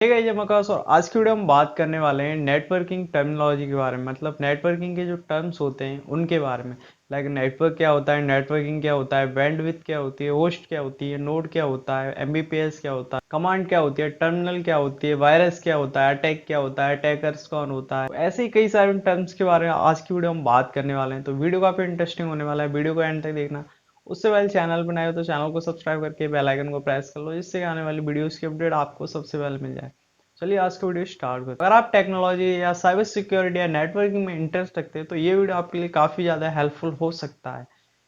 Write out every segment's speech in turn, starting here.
Hey guys, मैं आकाश और आज की वीडियो हम बात करने वाले हैं नेटवर्किंग टर्मिनोलॉजी के बारे में। मतलब नेटवर्किंग के जो टर्म्स होते हैं उनके बारे में। लाइक नेटवर्क क्या होता है, नेटवर्किंग क्या होता है, बैंडविड्थ क्या होती है, होस्ट क्या होती है, नोड क्या होता है, एमबीपीएस क्या होता है, कमांड क्या होती है, टर्मिनल क्या होती है, वायरस क्या होता है, अटैक क्या होता है, अटैकर्स कौन होता है। ऐसे ही कई सारे टर्म्स के बारे में आज की वीडियो हम बात करने वाले हैं। तो वीडियो काफी इंटरेस्टिंग होने वाला है, वीडियो को एंड तक देखना। उससे पहले चैनल बनाए हो तो चैनल को सब्सक्राइब करके बेल आइकन को प्रेस कर लो, जिससे आने वाली वीडियोस की अपडेट आपको सबसे पहले मिल जाए। चलिए आज का वीडियो स्टार्ट करते हैं। अगर आप टेक्नोलॉजी या साइबर सिक्योरिटी या नेटवर्किंग में इंटरेस्ट रखते हैं तो ये वीडियो आपके लिए काफ़ी ज़्यादा हेल्पफुल हो सकता है,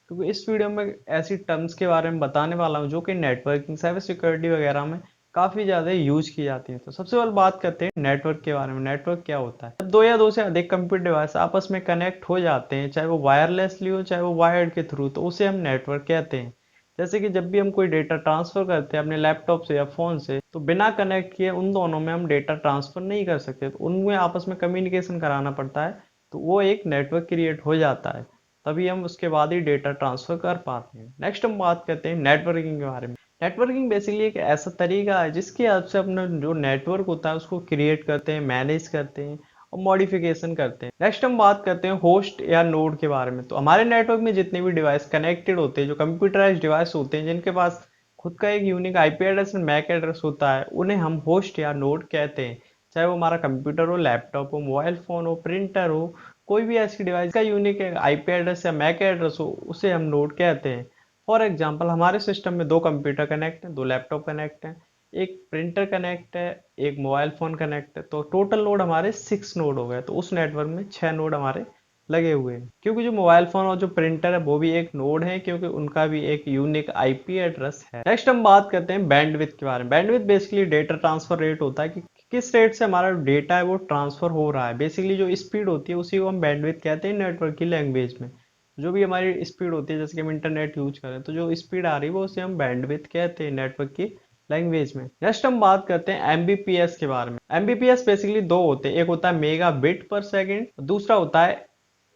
क्योंकि इस वीडियो में ऐसी टर्म्स के बारे में बताने वाला हूँ जो कि नेटवर्किंग, साइबर सिक्योरिटी वगैरह में काफ़ी ज़्यादा यूज की जाती है। तो सबसे पहले बात करते हैं नेटवर्क के बारे में। नेटवर्क क्या होता है? जब दो या दो से अधिक कंप्यूटर डिवाइस आपस में कनेक्ट हो जाते हैं, चाहे वो वायरलेसली हो चाहे वो वायर्ड के थ्रू, तो उसे हम नेटवर्क कहते हैं। जैसे कि जब भी हम कोई डेटा ट्रांसफर करते हैं अपने लैपटॉप से या फोन से, तो बिना कनेक्ट किए उन दोनों में हम डेटा ट्रांसफर नहीं कर सकते, तो उनमें आपस में कम्युनिकेशन कराना पड़ता है। तो वो एक नेटवर्क क्रिएट हो जाता है, तभी हम उसके बाद ही डेटा ट्रांसफर कर पाते हैं। नेक्स्ट हम बात करते हैं नेटवर्किंग के बारे में। नेटवर्किंग बेसिकली एक ऐसा तरीका है जिसकी हेल्प से अपना जो नेटवर्क होता है उसको क्रिएट करते हैं, मैनेज करते हैं और मॉडिफिकेशन करते हैं। नेक्स्ट हम बात करते हैं होस्ट या नोड के बारे में। तो हमारे नेटवर्क में जितने भी डिवाइस कनेक्टेड होते हैं, जो कंप्यूटराइज्ड डिवाइस होते हैं, जिनके पास खुद का एक यूनिक आईपी एड्रेस और मैक एड्रेस होता है, उन्हें हम होस्ट या नोड कहते हैं। चाहे वो हमारा कंप्यूटर हो, लैपटॉप हो, मोबाइल फोन हो, प्रिंटर हो, कोई भी ऐसी डिवाइस का यूनिक आईपी एड्रेस या मैक एड्रेस हो, उसे हम नोड कहते हैं। फॉर एग्जाम्पल हमारे सिस्टम में दो कंप्यूटर कनेक्ट हैं, दो लैपटॉप कनेक्ट हैं, एक प्रिंटर कनेक्ट है, एक मोबाइल फोन कनेक्ट है, तो टोटल नोड हमारे 6 नोड हो गए। तो उस नेटवर्क में 6 नोड हमारे लगे हुए हैं, क्योंकि जो मोबाइल फोन और जो प्रिंटर है वो भी एक नोड है, क्योंकि उनका भी एक यूनिक आईपी एड्रेस है। नेक्स्ट हम बात करते हैं बैंडविड्थ के बारे में। Bandwidth basically data transfer rate होता है कि किस रेट से हमारा डेटा है वो ट्रांसफर हो रहा है। बेसिकली जो स्पीड होती है उसी को हम बैंडविड्थ कहते हैं नेटवर्क की लैंग्वेज में। जो भी हमारी स्पीड होती है, जैसे कि हम इंटरनेट यूज करें तो जो स्पीड आ रही है वो उसे हम बैंडविड्थ कहते हैं नेटवर्क की लैंग्वेज में। नेक्स्ट हम बात करते हैं एमबीपीएस के बारे में। एमबीपीएस बेसिकली दो होते हैं, एक होता है मेगा बिट पर सेकंड, दूसरा होता है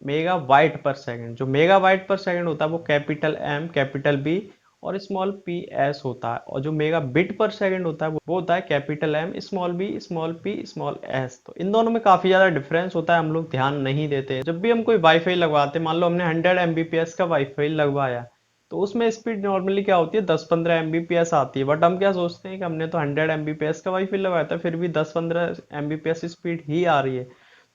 मेगा बाइट पर सेकंड। जो मेगा बाइट पर सेकंड होता है वो कैपिटल एम, कैपिटल बी और स्मॉल पी एस होता है, और जो मेगा बिट पर सेकंड होता है वो होता है capital M, small B, small P, small S. तो इन दोनों में काफी ज्यादा डिफरेंस होता है, हम लोग ध्यान नहीं देते। जब भी हम कोई वाईफाई लगवाते हैं, मान लो हमने 100 Mbps का वाईफाई लगवाया, तो उसमें स्पीड नॉर्मली क्या होती है, 10-15 Mbps आती है। बट हम क्या सोचते हैं कि हमने तो 100 Mbps का वाईफाई लगवाया था, फिर भी 10-15 Mbps स्पीड ही आ रही है।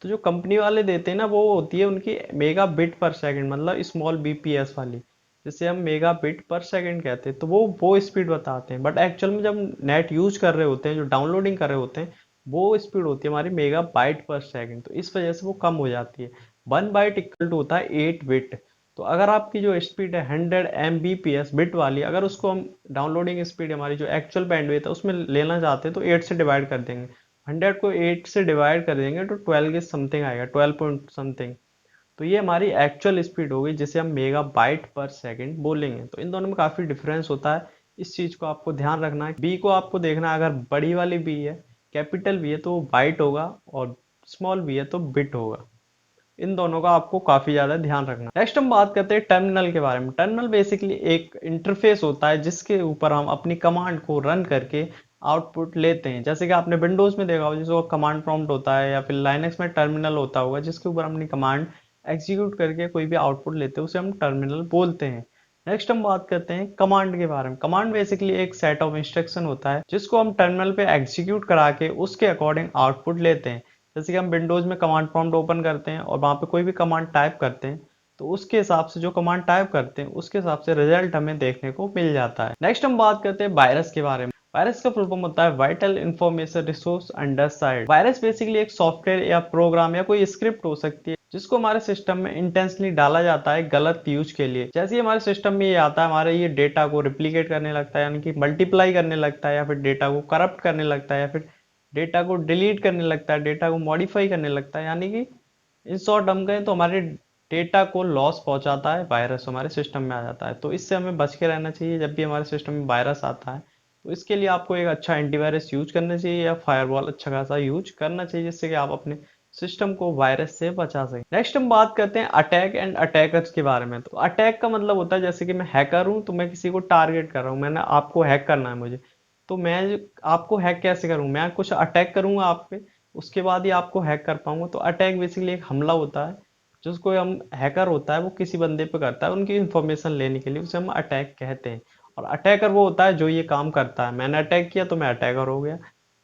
तो जो कंपनी वाले देते हैं ना, वो होती है उनकी मेगा बिट पर सेकंड, मतलब स्मॉल बीपीएस वाली, जिसे हम मेगा बिट पर सेकंड कहते हैं। तो वो स्पीड बताते हैं, बट एक्चुअल में जब नेट यूज कर रहे होते हैं, जो डाउनलोडिंग कर रहे होते हैं, वो स्पीड होती है हमारी मेगा बाइट पर सेकंड। तो इस वजह से वो कम हो जाती है। 1 बाइट इक्वल टू होता है 8 बिट। तो अगर आपकी जो स्पीड है 100 Mbps बिट वाली, अगर उसको हम डाउनलोडिंग स्पीड हमारी जो एक्चुअल बैंडविड्थ है उसमें लेना चाहते हैं, तो 8 से डिवाइड कर देंगे। 100 को 8 से डिवाइड कर देंगे तो 12 के समथिंग आएगा, 12 पॉइंट समथिंग। तो ये हमारी एक्चुअल स्पीड होगी, जिसे हम मेगा बाइट पर सेकंड बोलेंगे। तो इन दोनों में काफी डिफरेंस होता है, इस चीज को आपको ध्यान रखना है। बी को आपको देखना है, अगर बड़ी वाली बी है, कैपिटल बी है, तो वो बाइट होगा, और स्मॉल बी है तो बिट होगा। इन दोनों का आपको काफी ज्यादा ध्यान रखना। नेक्स्ट हम बात करते हैं टर्मिनल के बारे में। टर्मिनल बेसिकली एक इंटरफेस होता है जिसके ऊपर हम अपनी कमांड को रन करके आउटपुट लेते हैं। जैसे कि आपने विंडोज में देखा होगा जिसको कमांड प्रॉम्प्ट होता है, या फिर लाइनक्स में टर्मिनल होता होगा, जिसके ऊपर अपनी कमांड एग्जीक्यूट करके कोई भी आउटपुट लेते हैं, उसे हम टर्मिनल बोलते हैं। नेक्स्ट हम बात करते हैं कमांड के बारे में। कमांड बेसिकली एक सेट ऑफ इंस्ट्रक्शन होता है जिसको हम टर्मिनल पे एग्जीक्यूट करा के उसके अकॉर्डिंग आउटपुट लेते हैं। जैसे कि हम विंडोज में कमांड प्रॉम्प्ट ओपन करते हैं और वहां पे कोई भी कमांड टाइप करते हैं, तो उसके हिसाब से जो कमांड टाइप करते हैं उसके हिसाब से रिजल्ट हमें देखने को मिल जाता है। नेक्स्ट हम बात करते हैं वायरस के बारे में। वायरस का फुल फॉर्म होता है vital information resource under side. Virus basically एक सॉफ्टवेयर या प्रोग्राम या कोई स्क्रिप्ट हो सकती है जिसको हमारे सिस्टम में इंटेंशनली डाला जाता है गलत यूज के लिए। जैसे ही हमारे सिस्टम में ये आता है, हमारे ये डेटा को रिप्लीकेट करने लगता है, यानी कि मल्टीप्लाई करने लगता है, या फिर डेटा को करप्ट करने लगता है, या फिर डेटा को डिलीट करने लगता है, डेटा को मॉडिफाई करने लगता है, यानी कि इन शॉर्ट हम कहें तो हमारे डेटा को लॉस पहुंचाता है वायरस, हमारे सिस्टम में आ जाता है। तो इससे हमें बच के रहना चाहिए। जब भी हमारे सिस्टम में वायरस आता है तो इसके लिए आपको एक अच्छा एंटीवायरस यूज करना चाहिए, या फायरवॉल अच्छा खासा यूज करना चाहिए, जिससे कि आप अपने सिस्टम को वायरस से बचा सकें। नेक्स्ट हम बात करते हैं अटैक एंड अटैकर्स के बारे में। तो अटैक का मतलब होता है, जैसे कि मैं हैकर हूं तो मैं किसी को टारगेट कर रहा हूं, मैंने आपको हैक करना है मुझे, तो मैं आपको हैक कैसे करूँ, मैं कुछ अटैक करूँगा आप पे, उसके बाद ही आपको हैक कर पाऊंगा। तो अटैक बेसिकली एक हमला होता है जिसको हम हैकर होता है वो किसी बंदे पे करता है उनकी इंफॉर्मेशन लेने के लिए, उसे हम अटैक कहते हैं। और अटैकर वो होता है जो ये काम करता है, मैंने अटैक किया तो मैं अटैकर हो गया।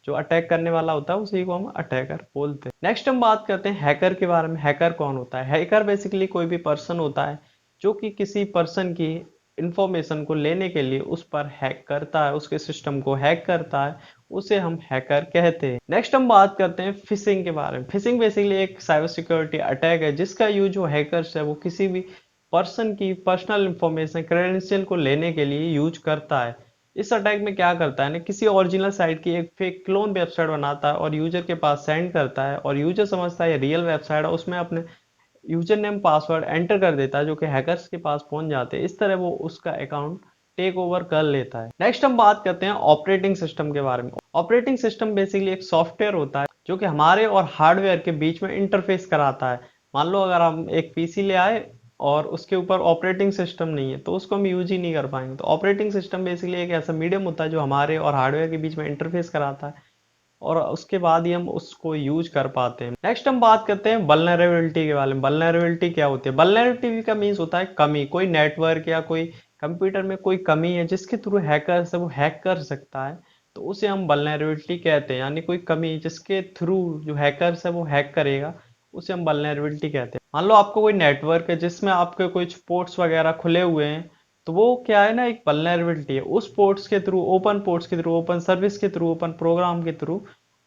जो अटैक करने वाला होता है उसी को हम अटैकर बोलते हैं। नेक्स्ट हम बात करते हैं हैकर के बारे में। हैकर कौन होता है? हैकर बेसिकली कोई भी पर्सन होता है जो कि किसी पर्सन की इंफॉर्मेशन को लेने के लिए उस पर हैक करता है, उसके सिस्टम को हैक करता है, उसे हम हैकर कहते हैं। नेक्स्ट हम बात करते हैं फिशिंग के बारे में। फिशिंग बेसिकली एक साइबर सिक्योरिटी अटैक है जिसका यूज जो हैकर्स है वो किसी भी पर्सन की पर्सनल इंफॉर्मेशन क्रेडेंशियल को लेने के लिए यूज करता है। इस अटैक में क्या करता है ना, किसी ओरिजिनल साइट की एक फेक क्लोन वेबसाइट बनाता है और यूजर के पास सेंड करता है, और यूजर समझता है ये रियल वेबसाइट है, उसमें अपने यूजर नेम पासवर्ड एंटर कर देता है जो कि हैकर्स के पास पहुंच जाते हैं। इस तरह वो उसका अकाउंट टेक ओवर कर लेता है। नेक्स्ट हम बात करते हैं ऑपरेटिंग सिस्टम के बारे में। ऑपरेटिंग सिस्टम बेसिकली एक सॉफ्टवेयर होता है जो कि हमारे और हार्डवेयर के बीच में इंटरफेस कराता है। मान लो अगर हम एक पीसी ले आए और उसके ऊपर ऑपरेटिंग सिस्टम नहीं है तो उसको हम यूज ही नहीं कर पाएंगे। तो ऑपरेटिंग सिस्टम बेसिकली एक ऐसा मीडियम होता है जो हमारे और हार्डवेयर के बीच में इंटरफेस कराता है और उसके बाद ही हम उसको यूज कर पाते हैं। नेक्स्ट हम बात करते हैं वल्नरेबिलिटी के बारे में। वल्नरेबिलिटी क्या होती है? वल्नरेबिलिटी का मीन्स होता है कमी, कोई नेटवर्क या कोई कंप्यूटर में कोई कमी है जिसके थ्रू हैकर से वो हैक कर सकता है, तो उसे हम वल्नरेबिलिटी कहते हैं। यानी कोई कमी जिसके थ्रू जो हैकर है वो हैक करेगा, उसे हम वल्नरेबिलिटी कहते हैं। मान लो आपको कोई नेटवर्क है जिसमें आपके कुछ पोर्ट्स वगैरह खुले हुए हैं, तो वो क्या है ना, एक वल्नरेबिलिटी है। उस पोर्ट्स के थ्रू, ओपन पोर्ट्स के थ्रू, ओपन सर्विस के थ्रू, ओपन प्रोग्राम के थ्रू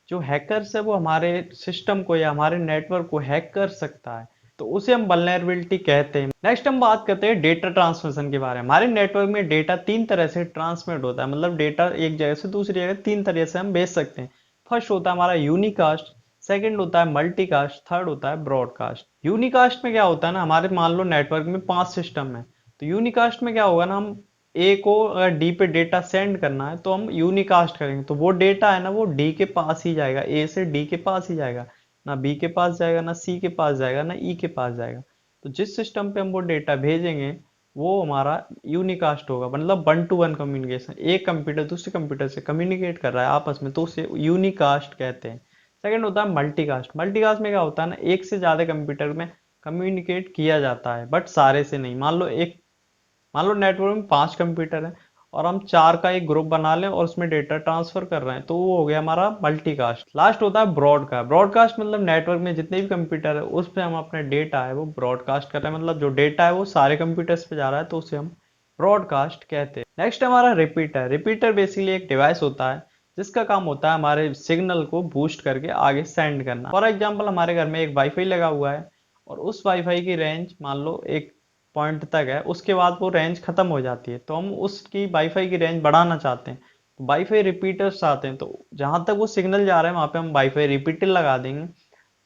जो हैकर्स है वो हमारे सिस्टम को या हमारे नेटवर्क को हैक कर सकता है, तो उसे हम वल्नरेबिलिटी कहते हैं। नेक्स्ट हम बात करते हैं डेटा ट्रांसमिशन के बारे में। हमारे नेटवर्क में डेटा तीन तरह से ट्रांसमिट होता है, मतलब डेटा एक जगह से दूसरी जगह तीन तरह से हम भेज सकते हैं। फर्स्ट होता है हमारा यूनिकास्ट, सेकंड होता है मल्टीकास्ट, थर्ड होता है ब्रॉडकास्ट। यूनिकास्ट में क्या होता है ना, हमारे मान लो नेटवर्क में 5 सिस्टम है, तो यूनिकास्ट में क्या होगा ना, हम ए को अगर डी पे डेटा सेंड करना है तो हम यूनिकास्ट करेंगे, तो वो डेटा है ना वो डी के पास ही जाएगा, ए से डी के पास ही जाएगा, ना बी के पास जाएगा, ना सी के पास जाएगा, ना ई के पास जाएगा। तो जिस सिस्टम पे हम वो डेटा भेजेंगे वो हमारा यूनिकास्ट होगा, मतलब वन टू वन कम्युनिकेशन, एक कंप्यूटर दूसरे कंप्यूटर से कम्युनिकेट कर रहा है आपस में, तो उसे यूनिकास्ट कहते हैं। सेकंड होता है मल्टीकास्ट। मल्टीकास्ट में क्या होता है ना, एक से ज्यादा कंप्यूटर में कम्युनिकेट किया जाता है बट सारे से नहीं। मान लो नेटवर्क में 5 कंप्यूटर हैं और हम 4 का एक ग्रुप बना लें और उसमें डेटा ट्रांसफर कर रहे हैं, तो वो हो गया हमारा मल्टीकास्ट। लास्ट होता है ब्रॉडकास्ट। ब्रॉडकास्ट मतलब नेटवर्क में जितने भी कंप्यूटर है उस पर हम अपना डेटा है वो ब्रॉडकास्ट कर रहे हैं, मतलब जो डेटा है वो सारे कंप्यूटर्स पे जा रहा है, तो उसे हम ब्रॉडकास्ट कहते हैं। नेक्स्ट हमारा रिपीटर। रिपीटर बेसिकली एक डिवाइस होता है जिसका काम होता है हमारे सिग्नल को बूस्ट करके आगे सेंड करना। फॉर एग्जाम्पल हमारे घर में एक वाईफाई लगा हुआ है और उस वाईफाई की रेंज मान लो एक पॉइंट तक है, उसके बाद वो रेंज खत्म हो जाती है, तो हम उसकी वाईफाई की रेंज बढ़ाना चाहते हैं, तो वाईफाई रिपीटर्स आते हैं, तो जहां तक वो सिग्नल जा रहा है वहां पे हम वाईफाई रिपीटर लगा देंगे,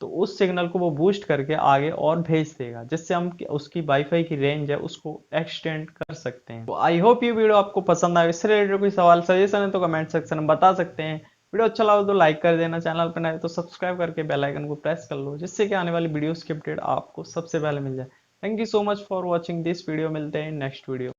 तो उस सिग्नल को वो बूस्ट करके आगे और भेज देगा, जिससे हम उसकी वाईफाई की रेंज है उसको एक्सटेंड कर सकते हैं। तो आई होप ये वीडियो आपको पसंद आए। इससे रिलेटेड कोई सवाल सजेशन है तो कमेंट सेक्शन में बता सकते हैं। वीडियो अच्छा लगा तो लाइक कर देना, चैनल पर नए तो सब्सक्राइब करके बेल आइकन को प्रेस कर लो, जिससे कि आने वाली वीडियोस की अपडेट आपको सबसे पहले मिल जाए। Thank you so much for watching this video. मिलते हैं नेक्स्ट वीडियो।